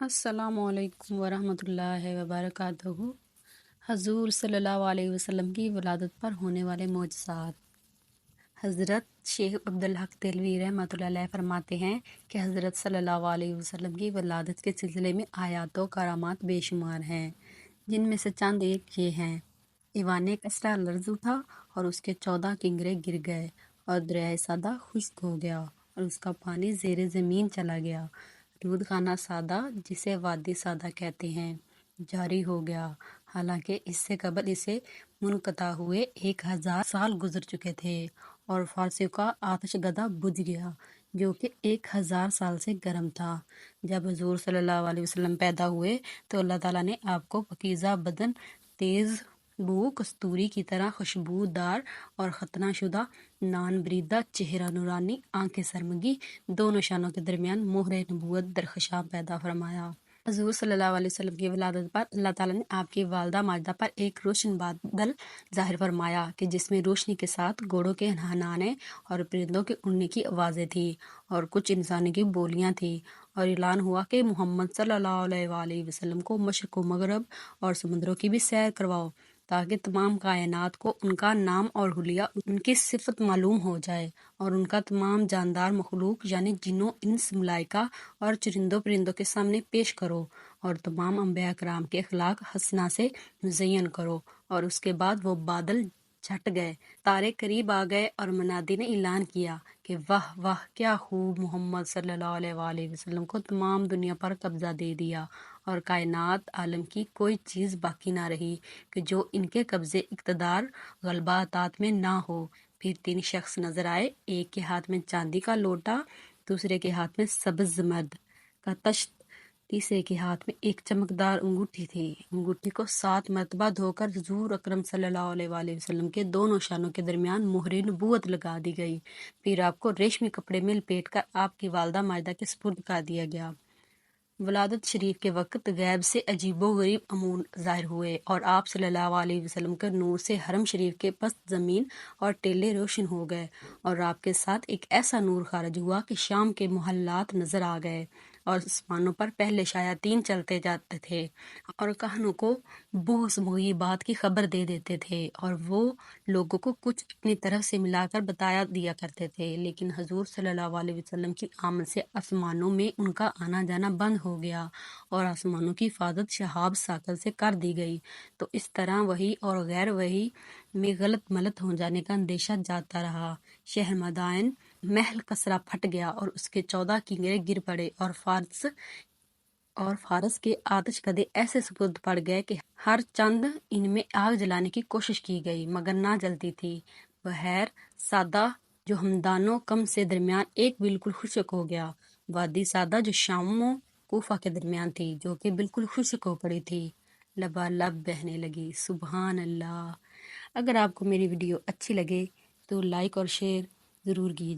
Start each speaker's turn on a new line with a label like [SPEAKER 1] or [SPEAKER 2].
[SPEAKER 1] अस्सलामुअलैकुम वरहमतुल्लाहि वबरकातुहू। हजूर सल्लल्लाहु अलैहि वसल्लम की विलादत पर होने वाले मोजज़ात। हज़रत शेख अब्दुल हक देलवी रहमतुल्लाह अलैह फरमाते हैं कि हज़रत सल्लल्लाहु अलैहि वसल्लम की विलादत के सिलसिले में आयात व करामात बेशुमार हैं, जिनमें से चंद एक ये हैं। ईवान कसरा लर्ज़ उठा और उसके 14 किंगरे गिर गए और दरियाए सादा खुश्क हो गया और उसका पानी ज़ेरे ज़मीन चला गया। रूद खाना सादा, जिसे वादी सादा कहते हैं, जारी हो गया, हालांकि इससे कबल इसे मुनक़ता हुए 1000 साल गुजर चुके थे। और फारसियों का आतिशगदा बुझ गया, जो कि 1000 साल से गर्म था। जब हुजूर सल्लल्लाहु अलैहि वसल्लम पैदा हुए तो अल्लाह ताला ने आपको पकीज़ा बदन, तेज़ बू, कस्तूरी की तरह खुशबूदार और खतना शुदा नान ब्रीदा चेहरा, नूरानी आंखें, सरमगी, दोनों शानों के दरमियान मोहरे नबूवत दरखशां पैदा फरमाया। हज़ूर सल्लल्लाहु अलैहि वसल्लम की विलादत पर अल्लाह ताला ने आपकी वालदा माजदा पर एक रोशन बादल ज़ाहिर फरमाया कि जिसमें रोशनी के साथ घोड़ों के नहनाने और परिंदों के उड़ने की आवाज़ें थी और कुछ इंसानों की बोलियां थी। और ऐलान हुआ कि मोहम्मद सल्लल्लाहु अलैहि वसल्लम को मशरिक़ व मगरब और समुद्रों की भी सैर करवाओ, ताकि तमाम कायनात को उनका नाम और हुलिया, उनकी सिफत मालूम हो जाए और उनका तमाम जानदार मखलूक यानी जिन्नों, इंस, मलाइका और चरिंदों परिंदों के सामने पेश करो और तमाम अंबिया कराम के अखलाक हसना से मुज़य्यन करो। और उसके बाद वो बादल छट गए, तारे करीब आ गए और मनादी ने ऐलान किया कि वाह वाह, क्या खूब, मोहम्मद सल्लल्लाहु अलैहि वसल्लम को तमाम दुनिया पर कब्जा दे दिया और कायनात आलम की कोई चीज़ बाकी ना रही कि जो इनके कब्जे, इक़्तिदार, गलबा अतात में ना हो। फिर 3 शख्स नजर आए, एक के हाथ में चांदी का लोटा, दूसरे के हाथ में सब्ज़ मर्द का तश्त, तीसरे के हाथ में एक चमकदार अंगूठी थी। अंगूठी को 7 मरतबा धोकर हुजूर अकरम सल्लल्लाहु अलैहि वसल्लम के दोनों शानों के दरमियान मोहरे नबूवत लगा दी गई। फिर आपको रेशमी कपड़े में लपेटकर आपकी वालदा माजदा के सुपुर्द कर दिया गया। वलादत शरीफ के वक्त गैब से अजीबो गरीब अमूर ज़ाहिर हुए और आप सल्लल्लाहु अलैहि वसल्लम के नूर से हरम शरीफ के पस्त ज़मीन और टेले रोशन हो गए और आपके साथ एक ऐसा नूर खारिज हुआ कि शाम के मोहल्लात नज़र आ गए और आसमानों पर पहले शायातीन चलते जाते थे और कहनों को बोस मुगीबात की खबर दे देते थे और वो लोगों को कुछ अपनी तरफ से मिलाकर बताया दिया करते थे। लेकिन हजूर सल्लल्लाहु अलैहि वसल्लम की आमद से आसमानों में उनका आना जाना बंद हो गया और आसमानों की हिफाजत शहाब साकल से कर दी गई। तो इस तरह वही और गैर वही में गलत मलत हो जाने का अंदेशा जाता रहा। शहर मदाइन महल कसरा फट गया और उसके 14 किंगरे गिर पड़े और फारस के आतिश कदे ऐसे सुपुर्द पड़ गए कि हर चंद इनमें आग जलाने की कोशिश की गई मगर ना जलती थी। बहर सादा जो हमदानो कम से दरमियान एक बिल्कुल खुश्क हो गया। वादी सादा जो शाम कोफा के दरमियान थी, जो कि बिल्कुल खुश्क हो पड़ी थी, लबालब बहने लगी। सुबहान अल्लाह। अगर आपको मेरी वीडियो अच्छी लगे तो लाइक और शेयर ज़रूर कीजिए।